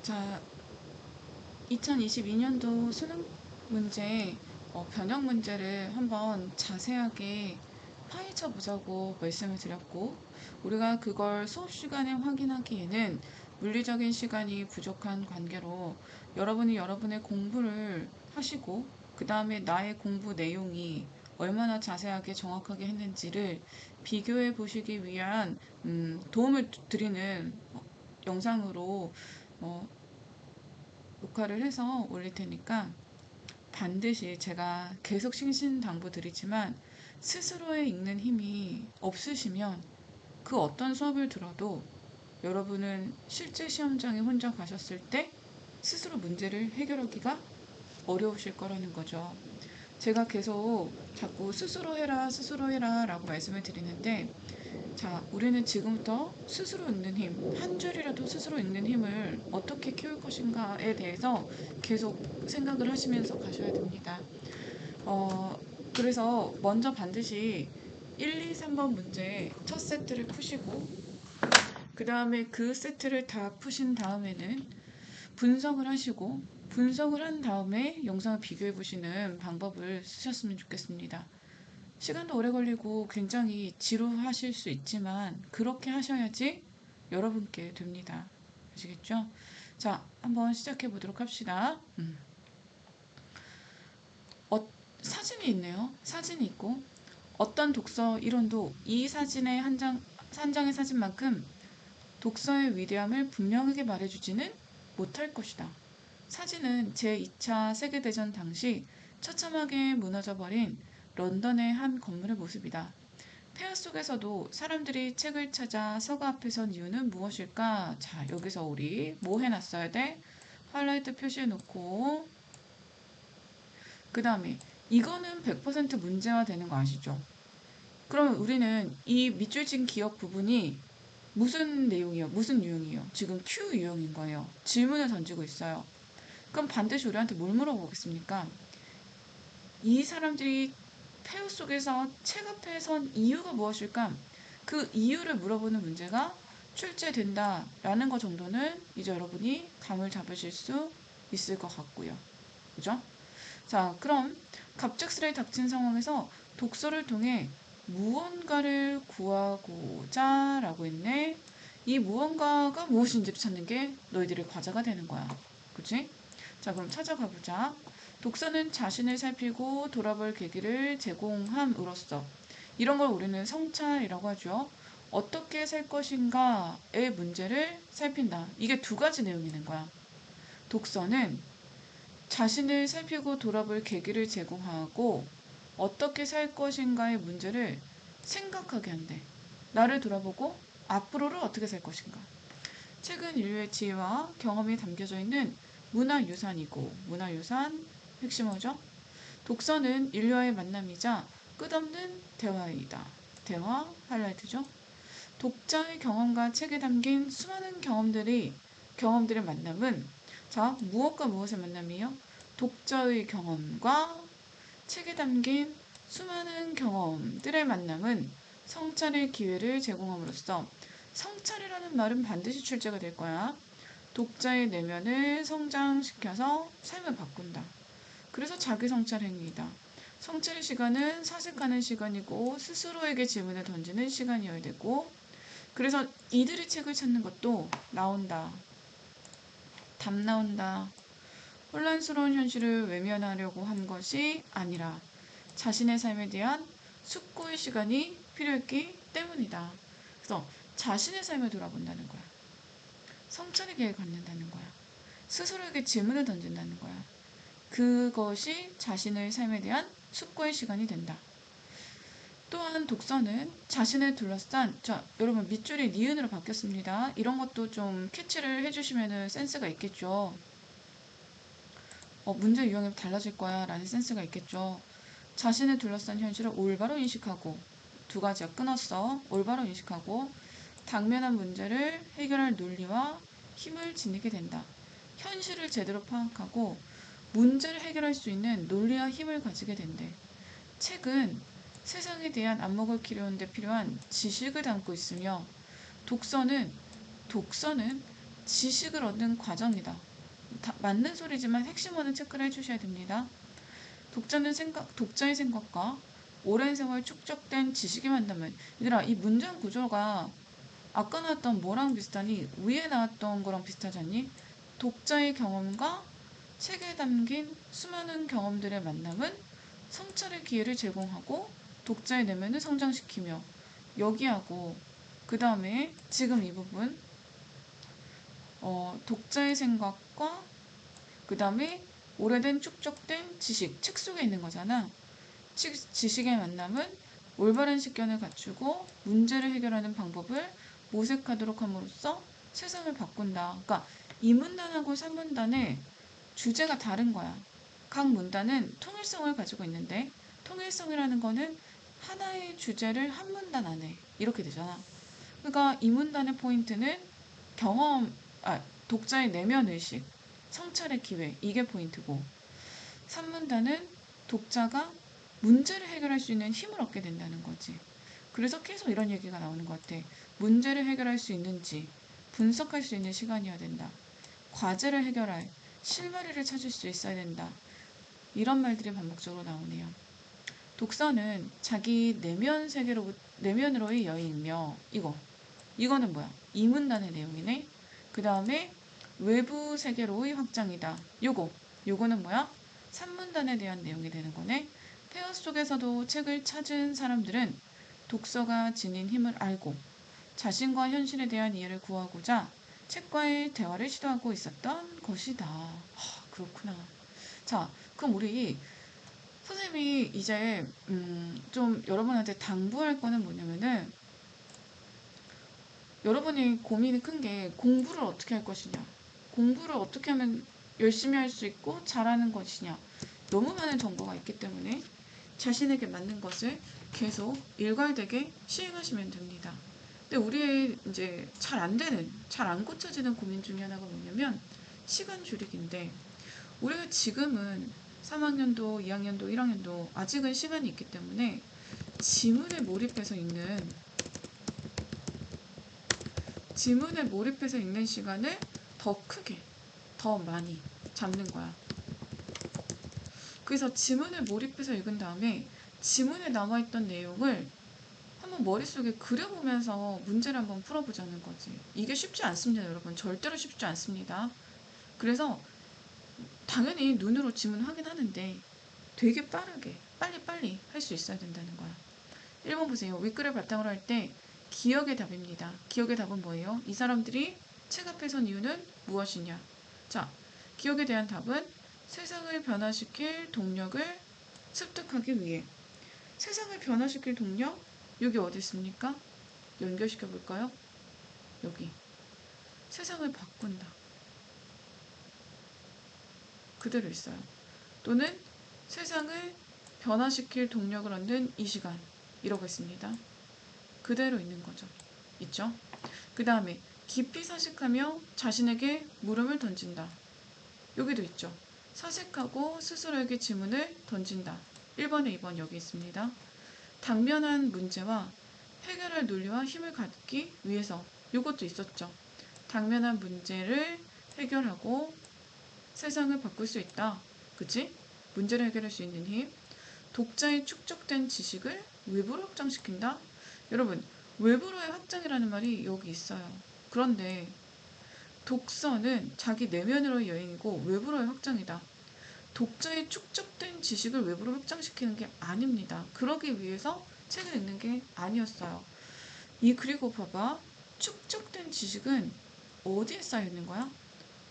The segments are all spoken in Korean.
자, 2022년도 수능 문제, 변형 문제를 한번 자세하게 파헤쳐 보자고 말씀을 드렸고, 우리가 그걸 수업 시간에 확인하기에는 물리적인 시간이 부족한 관계로 여러분이 여러분의 공부를 하시고, 그 다음에 나의 공부 내용이 얼마나 자세하게 정확하게 했는지를 비교해 보시기 위한 도움을 드리는 영상으로 어, 녹화를 해서 올릴 테니까 반드시 제가 계속 신신당부드리지만 스스로의 읽는 힘이 없으시면 그 어떤 수업을 들어도 여러분은 실제 시험장에 혼자 가셨을 때 스스로 문제를 해결하기가 어려우실 거라는 거죠. 제가 계속 자꾸 스스로 해라 라고 말씀을 드리는데, 자, 우리는 지금부터 스스로 읽는 힘, 한 줄이라도 스스로 읽는 힘을 어떻게 키울 것인가에 대해서 계속 생각을 하시면서 가셔야 됩니다. 어, 그래서 먼저 반드시 1, 2, 3번 문제 첫 세트를 푸시고, 그 다음에 그 세트를 다 푸신 다음에는 분석을 하시고, 분석을 한 다음에 영상을 비교해 보시는 방법을 쓰셨으면 좋겠습니다. 시간도 오래 걸리고 굉장히 지루하실 수 있지만 그렇게 하셔야지 여러분께 됩니다. 아시겠죠? 자, 한번 시작해 보도록 합시다. 사진이 있네요. 사진이 있고 어떤 독서 이론도 이 사진의 한 장의 사진만큼 독서의 위대함을 분명하게 말해주지는 못할 것이다. 사진은 제2차 세계대전 당시 처참하게 무너져버린 런던의 한 건물의 모습이다. 폐허 속에서도 사람들이 책을 찾아 서가 앞에 선 이유는 무엇일까? 자, 여기서 우리 뭐 해놨어야 돼? 하이라이트 표시해놓고, 그 다음에 이거는 100% 문제화 되는 거 아시죠? 그러면 우리는 이 밑줄 친 기억 부분이 무슨 내용이요? 무슨 유형이요? 지금 Q 유형인 거예요. 질문을 던지고 있어요. 그럼 반드시 우리한테 뭘 물어보겠습니까? 이 사람들이 폐허 속에서 책 앞에 선 이유가 무엇일까? 그 이유를 물어보는 문제가 출제된다라는 것 정도는 이제 여러분이 감을 잡으실 수 있을 것 같고요. 그죠? 자, 그럼 갑작스레 닥친 상황에서 독서를 통해 무언가를 구하고자 라고 했네. 이 무언가가 무엇인지를 찾는 게 너희들의 과제가 되는 거야. 그치? 자, 그럼 찾아가 보자. 독서는 자신을 살피고 돌아볼 계기를 제공함으로써 이런 걸 우리는 성찰이라고 하죠. 어떻게 살 것인가의 문제를 살핀다. 이게 두 가지 내용이 있는 거야. 독서는 자신을 살피고 돌아볼 계기를 제공하고 어떻게 살 것인가의 문제를 생각하게 한대. 나를 돌아보고 앞으로를 어떻게 살 것인가. 책은 인류의 지혜와 경험이 담겨져 있는 문화유산이고, 문화유산 핵심 어죠? 독서는 인류와의 만남이자 끝없는 대화이다. 대화 하이라이트죠. 독자의 경험과 책에 담긴 수많은 경험들의 만남은, 자, 무엇과 무엇의 만남이요? 독자의 경험과 책에 담긴 수많은 경험들의 만남은 성찰의 기회를 제공함으로써, 성찰이라는 말은 반드시 출제가 될 거야. 독자의 내면을 성장시켜서 삶을 바꾼다. 그래서 자기 성찰 행위이다. 성찰의 시간은 사색하는 시간이고 스스로에게 질문을 던지는 시간이어야 되고, 그래서 이들의 책을 찾는 것도 나온다. 답 나온다. 혼란스러운 현실을 외면하려고 한 것이 아니라 자신의 삶에 대한 숙고의 시간이 필요했기 때문이다. 그래서 자신의 삶을 돌아본다는 거야. 성찰의 기회를 갖는다는 거야. 스스로에게 질문을 던진다는 거야. 그것이 자신의 삶에 대한 숙고의 시간이 된다. 또한 독서는 자신을 둘러싼, 자, 여러분 밑줄이 니은으로 바뀌었습니다. 이런 것도 좀 캐치를 해주시면 센스가 있겠죠. 문제 유형이 달라질 거야 라는 센스가 있겠죠. 자신을 둘러싼 현실을 올바로 인식하고, 두 가지가 끊었어. 올바로 인식하고 당면한 문제를 해결할 논리와 힘을 지니게 된다. 현실을 제대로 파악하고 문제를 해결할 수 있는 논리와 힘을 가지게 된대. 책은 세상에 대한 안목을 키우는 데 필요한 지식을 담고 있으며, 독서는 지식을 얻는 과정이다. 맞는 소리지만 핵심어는 체크를 해주셔야 됩니다. 독자의 생각과 오랜 세월 축적된 지식이 만나면, 얘들아, 이 문장 구조가 아까 나왔던 뭐랑 비슷하니? 위에 나왔던 거랑 비슷하지 않니? 독자의 경험과 책에 담긴 수많은 경험들의 만남은 성찰의 기회를 제공하고 독자의 내면을 성장시키며, 여기하고 그 다음에 지금 이 부분, 독자의 생각과 그 다음에 오래된 축적된 지식, 책 속에 있는 거잖아. 지식의 만남은 올바른 식견을 갖추고 문제를 해결하는 방법을 모색하도록 함으로써 세상을 바꾼다. 그러니까 이 문단하고 3문단의 주제가 다른 거야. 각 문단은 통일성을 가지고 있는데, 통일성이라는 거는 하나의 주제를 한 문단 안에 이렇게 되잖아. 그러니까 이 문단의 포인트는 경험, 독자의 내면 의식, 성찰의 기회, 이게 포인트고, 3문단은 독자가 문제를 해결할 수 있는 힘을 얻게 된다는 거지. 그래서 계속 이런 얘기가 나오는 것 같아. 문제를 해결할 수 있는지 분석할 수 있는 시간이어야 된다. 과제를 해결할 실마리를 찾을 수 있어야 된다. 이런 말들이 반복적으로 나오네요. 독서는 자기 내면으로의 여행이며, 이거는 뭐야? 이문단의 내용이네. 그 다음에 외부 세계로의 확장이다. 요거는 뭐야? 3문단에 대한 내용이 되는 거네. 폐허 속에서도 책을 찾은 사람들은 독서가 지닌 힘을 알고 자신과 현실에 대한 이해를 구하고자 책과의 대화를 시도하고 있었던 것이다. 그렇구나. 자, 그럼 우리 선생님이 이제 좀 여러분한테 당부할 거는 뭐냐면은, 여러분이 고민이 큰 게 공부를 어떻게 할 것이냐, 공부를 어떻게 하면 열심히 할 수 있고 잘하는 것이냐. 너무 많은 정보가 있기 때문에 자신에게 맞는 것을 계속 일괄되게 시행하시면 됩니다. 근데 우리의 이제 잘 안 고쳐지는 고민 중에 하나가 뭐냐면 시간 줄이기인데, 우리가 지금은 3학년도, 2학년도, 1학년도 아직은 시간이 있기 때문에 지문에 몰입해서 읽는 시간을 더 크게, 더 많이 잡는 거야. 그래서 지문에 몰입해서 읽은 다음에 지문에 남아있던 내용을 한번 머릿속에 그려보면서 문제를 한번 풀어보자는 거지. 이게 쉽지 않습니다, 여러분. 절대로 쉽지 않습니다. 그래서 당연히 눈으로 지문 확인하는데 되게 빠르게, 빨리빨리 할 수 있어야 된다는 거야. 1번 보세요. 윗글을 바탕으로 할 때 기억의 답입니다. 기억의 답은 뭐예요? 이 사람들이 책 앞에 선 이유는 무엇이냐? 자, 기억에 대한 답은 세상을 변화시킬 동력을 습득하기 위해. 세상을 변화시킬 동력? 여기 어디 있습니까? 연결시켜 볼까요? 여기. 세상을 바꾼다. 그대로 있어요. 또는 세상을 변화시킬 동력을 얻는 이 시간. 이러고 있습니다. 그대로 있는 거죠. 있죠? 그 다음에 깊이 사색하며 자신에게 물음을 던진다. 여기도 있죠. 사색하고 스스로에게 질문을 던진다. 1번에 2번 여기 있습니다. 당면한 문제와 해결할 논리와 힘을 갖기 위해서, 이것도 있었죠. 당면한 문제를 해결하고 세상을 바꿀 수 있다. 그치? 문제를 해결할 수 있는 힘. 독자의 축적된 지식을 외부로 확장시킨다. 여러분, 외부로의 확장이라는 말이 여기 있어요. 그런데 독서는 자기 내면으로의 여행이고 외부로의 확장이다. 독자의 축적된 지식을 외부로 확장시키는 게 아닙니다. 그러기 위해서 책을 읽는 게 아니었어요. 그리고 봐봐. 축적된 지식은 어디에 쌓여 있는 거야?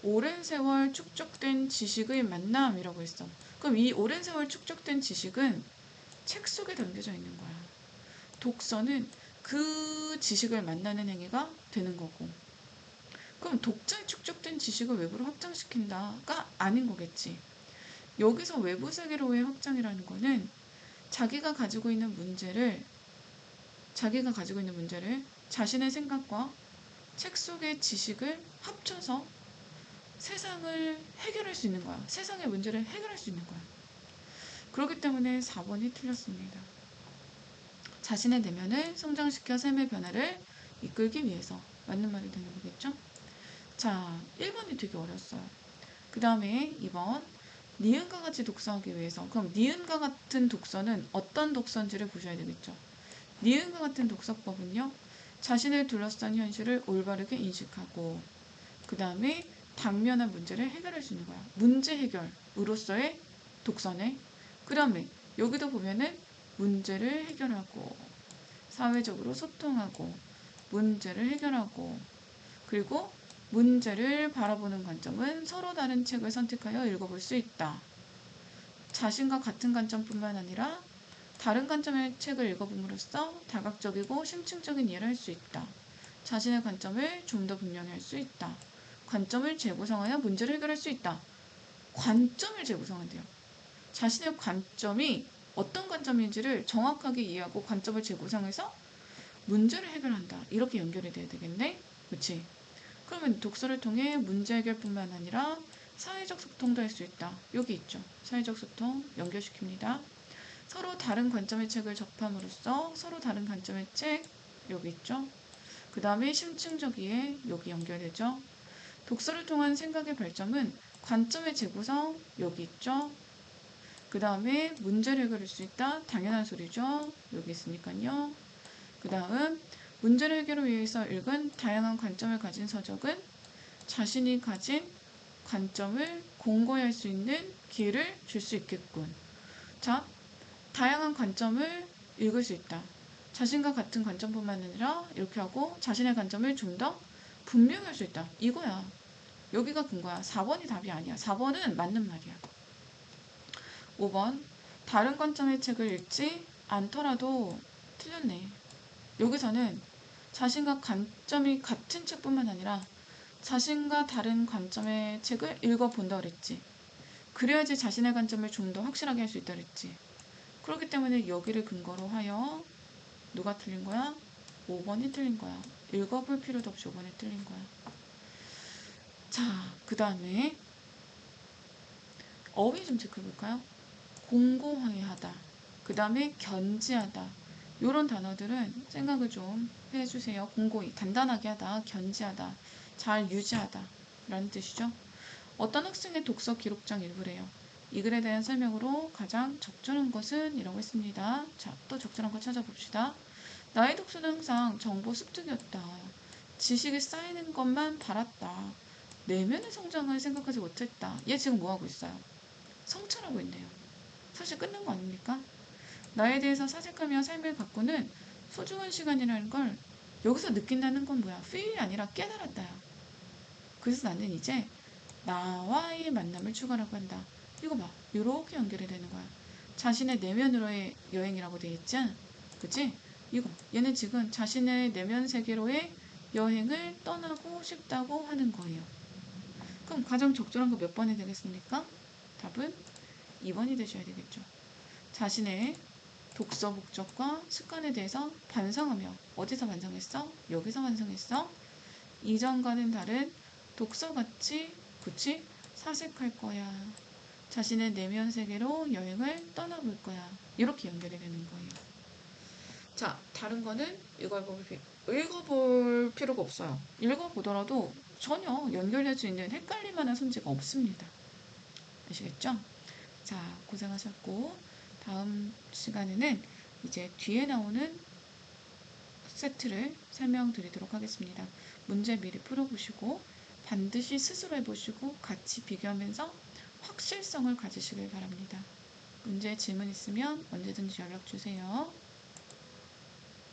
오랜 세월 축적된 지식의 만남이라고 했어. 그럼 이 오랜 세월 축적된 지식은 책 속에 담겨져 있는 거야. 독서는 그 지식을 만나는 행위가 되는 거고. 그럼 독자의 축적된 지식을 외부로 확장시킨다가 아닌 거겠지. 여기서 외부 세계로의 확장이라는 거는 자기가 가지고 있는 문제를 자신의 생각과 책 속의 지식을 합쳐서 세상을 해결할 수 있는 거야. 세상의 문제를 해결할 수 있는 거야. 그렇기 때문에 4번이 틀렸습니다. 자신의 내면을 성장시켜 삶의 변화를 이끌기 위해서. 맞는 말이 되는 거겠죠? 자, 1번이 되게 어려웠어요. 그 다음에 2번. 니은과 같이 독서하기 위해서. 그럼 니은과 같은 독서는 어떤 독서인지를 보셔야 되겠죠. 니은과 같은 독서법은요. 자신을 둘러싼 현실을 올바르게 인식하고 그 다음에 당면한 문제를 해결할 수 있는 거야. 문제 해결으로서의 독서네. 그 다음에 여기도 보면은 문제를 해결하고 사회적으로 소통하고 문제를 해결하고 그리고 문제를 바라보는 관점은 서로 다른 책을 선택하여 읽어볼 수 있다. 자신과 같은 관점뿐만 아니라 다른 관점의 책을 읽어봄으로써 다각적이고 심층적인 이해를 할 수 있다. 자신의 관점을 좀 더 분명히 할 수 있다. 관점을 재구성하여 문제를 해결할 수 있다. 관점을 재구성한대요. 자신의 관점이 어떤 관점인지를 정확하게 이해하고 관점을 재구성해서 문제를 해결한다. 이렇게 연결이 돼야 되겠네? 그치? 그러면 독서를 통해 문제 해결뿐만 아니라 사회적 소통도 할 수 있다. 여기 있죠. 사회적 소통 연결시킵니다. 서로 다른 관점의 책을 접함으로써 서로 다른 관점의 책 여기 있죠. 그 다음에 심층적 이해 여기 연결되죠. 독서를 통한 생각의 발전은 관점의 재구성 여기 있죠. 그 다음에 문제를 해결할 수 있다. 당연한 소리죠. 여기 있으니까요. 그 다음 문제를 해결을 위해서 읽은 다양한 관점을 가진 서적은 자신이 가진 관점을 공고히 할 수 있는 기회를 줄 수 있겠군. 자, 다양한 관점을 읽을 수 있다. 자신과 같은 관점뿐만 아니라 이렇게 하고 자신의 관점을 좀 더 분명히 할 수 있다. 이거야. 여기가 근거야. 4번이 답이 아니야. 4번은 맞는 말이야. 5번. 다른 관점의 책을 읽지 않더라도 틀렸네. 여기서는 자신과 관점이 같은 책뿐만 아니라 자신과 다른 관점의 책을 읽어본다 그랬지. 그래야지 자신의 관점을 좀 더 확실하게 할 수 있다 그랬지. 그렇기 때문에 여기를 근거로 하여 누가 틀린 거야? 5번이 틀린 거야. 읽어볼 필요도 없이 5번이 틀린 거야. 자, 그 다음에 어휘 좀 체크해볼까요? 공고하게 하다. 그 다음에 견지하다. 이런 단어들은 생각을 좀 해주세요. 공고히, 단단하게 하다, 견지하다, 잘 유지하다 라는 뜻이죠. 어떤 학생의 독서 기록장 일부래요. 이 글에 대한 설명으로 가장 적절한 것은 이라고 했습니다. 자, 또 적절한 거 찾아봅시다. 나의 독서는 항상 정보 습득이었다. 지식이 쌓이는 것만 바랐다. 내면의 성장을 생각하지 못했다. 얘 지금 뭐하고 있어요? 성찰하고 있네요. 사실 끝난 거 아닙니까? 나에 대해서 사색하며 삶을 바꾸는 소중한 시간이라는 걸 여기서 느낀다는 건 뭐야? feel이 아니라 깨달았다요. 그래서 나는 이제 나와의 만남을 추구하라고 한다. 이거 봐. 이렇게 연결이 되는 거야. 자신의 내면으로의 여행이라고 되어 있지? 그치? 이거. 얘는 지금 자신의 내면 세계로의 여행을 떠나고 싶다고 하는 거예요. 그럼 가장 적절한 거 몇 번이 되겠습니까? 답은 2번이 되셔야 되겠죠. 자신의 독서 목적과 습관에 대해서 반성하며 어디서 반성했어? 여기서 반성했어? 이전과는 다른 독서 가치, 그치? 사색할 거야. 자신의 내면 세계로 여행을 떠나볼 거야. 이렇게 연결이 되는 거예요. 자, 다른 거는 읽어볼 필요가 없어요. 읽어보더라도 전혀 연결될 수 있는 헷갈릴 만한 문제가 없습니다. 아시겠죠? 자, 고생하셨고 다음 시간에는 이제 뒤에 나오는 세트를 설명드리도록 하겠습니다. 문제 미리 풀어보시고 반드시 스스로 해보시고 같이 비교하면서 확실성을 가지시길 바랍니다. 문제 질문 있으면 언제든지 연락 주세요.